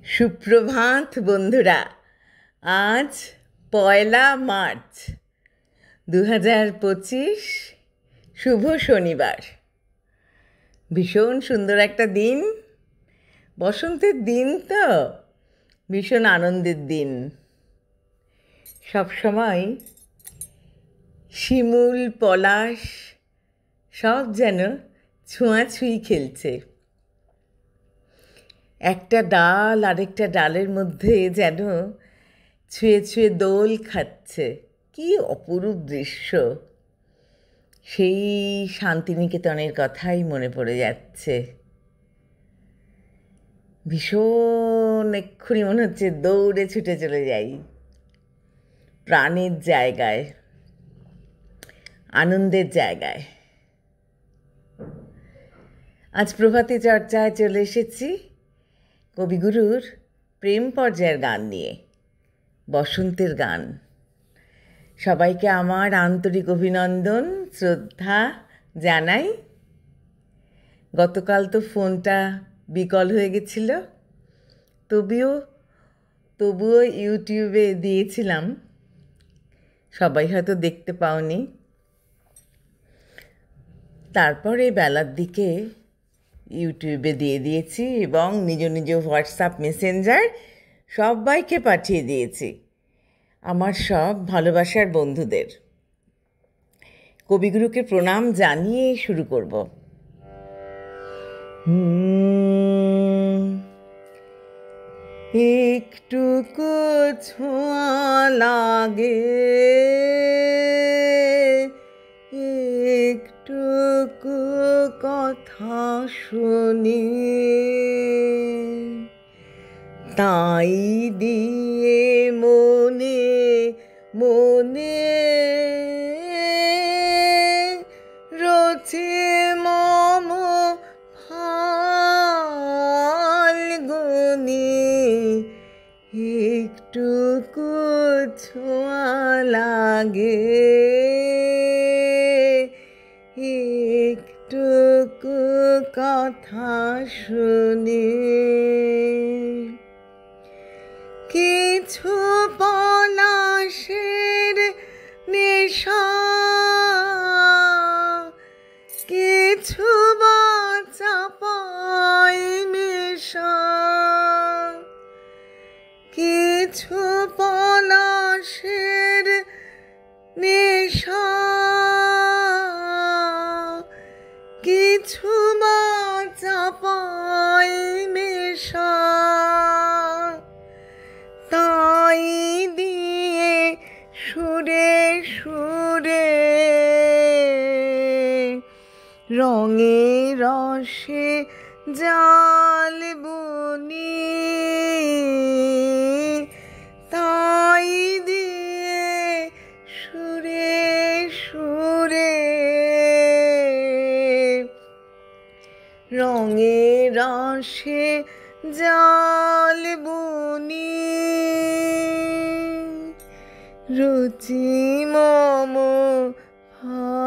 সুপ্রভাত বন্ধুরা। আজ 1 মার্চ 2025, শুভ শনিবার। ভীষণ সুন্দর একটা দিন, বসন্তের দিন তো, ভীষণ আনন্দের দিন। সবসময় শিমুল পলাশ সব যেন ছোঁয়াছুঁই খেলছে। একটা ডাল আরেকটা ডালের মধ্যে যেন ছুঁয়ে ছুঁয়ে দোল খাচ্ছে। কি অপরূপ দৃশ্য! সেই শান্তিনিকেতনের কথাই মনে পড়ে যাচ্ছে। ভীষণ এক্ষুনি মনে হচ্ছে দৌড়ে ছুটে চলে যাই প্রাণের জায়গায়, আনন্দের জায়গায়। আজ প্রভাতী চর্চায় চলে এসেছি কবিগুরুর প্রেম পর্যায়ের গান নিয়ে, বসন্তের গান। সবাইকে আমার আন্তরিক অভিনন্দন, শ্রদ্ধা জানাই। গতকাল তো ফোনটা বিকল হয়ে গেছিল, তবুও ইউটিউবে দিয়েছিলাম, সবাই হয়তো দেখতে পাওনি। তারপরে বেলার দিকে ইউটিউবে দিয়ে দিয়েছি এবং নিজ নিজ হোয়াটসঅ্যাপ মেসেঞ্জার সবাইকে পাঠিয়ে দিয়েছি, আমার সব ভালোবাসার বন্ধুদের। কবিগুরুকে প্রণাম জানিয়ে শুরু করব। একটুকু ছোঁয়া লাগে, একটুকু কথা শুনি, তাই দিয়ে মনে মনে রচে মম ফাল্গুনি। একটুকু ছোঁয়া লাগে, একটুকু কথা শুনি, কিছু পলাশের নেশা, কিছু বা চাপাই মেশা, কিছু পলাশের নেশা, কিছু বা চাপাই মেশা, তাই দিয়ে সুরে সুরে রঙে রসে জাল বুনি, তাই দিয়ে সুরে সুরে রঙে রসে জাল বুনি, রুচি মম ফাল্গুনি।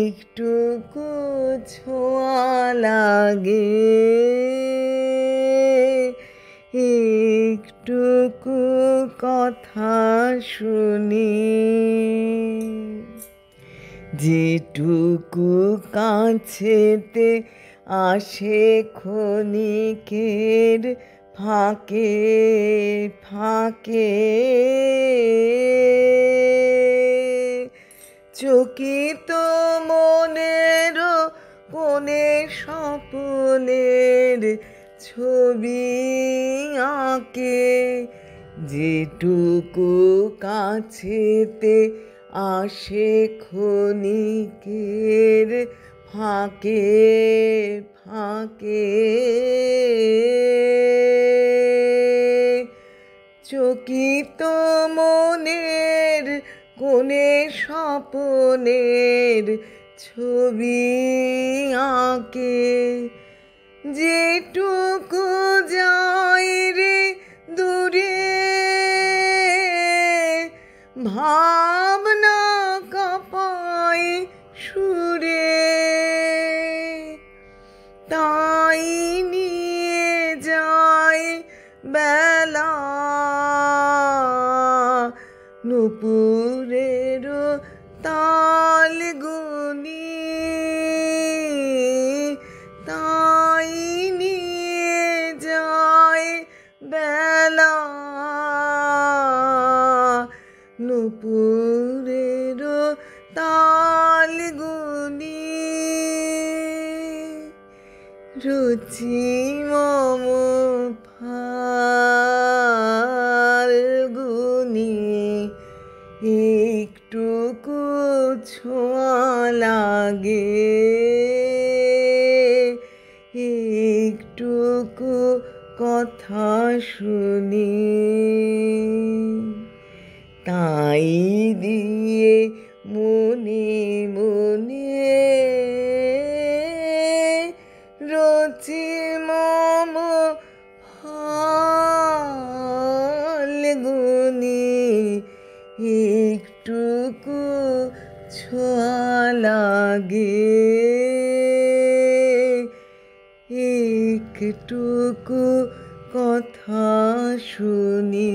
একটুকু ছোঁয়া লাগে, একটুকু কথা শুনি, যেটুকু কাছেতে আসে ক্ষণিকের ফাঁকে ফাঁকে, চকিত মনের কোণে স্বপ্নের ছবি আঁকে, যেটুকু কাছেতে আসে ক্ষণিকের ফাঁকে ফাঁকে, চকিত মনের কোণে স্বপ্নের ছবি আঁকে, যেটুকু যায় রে দূরে ভাবনা কাঁপায় সুরে, রুচি মম ফাল্গুনি, একটুকু ছোঁয়া লাগে, একটুকু কথা শুনি, তাই দিয়ে মনে মনে রচি মম ফাল্গুনি, একটুকু ছোঁয়া লাগে, একটুকু কথা শুনি।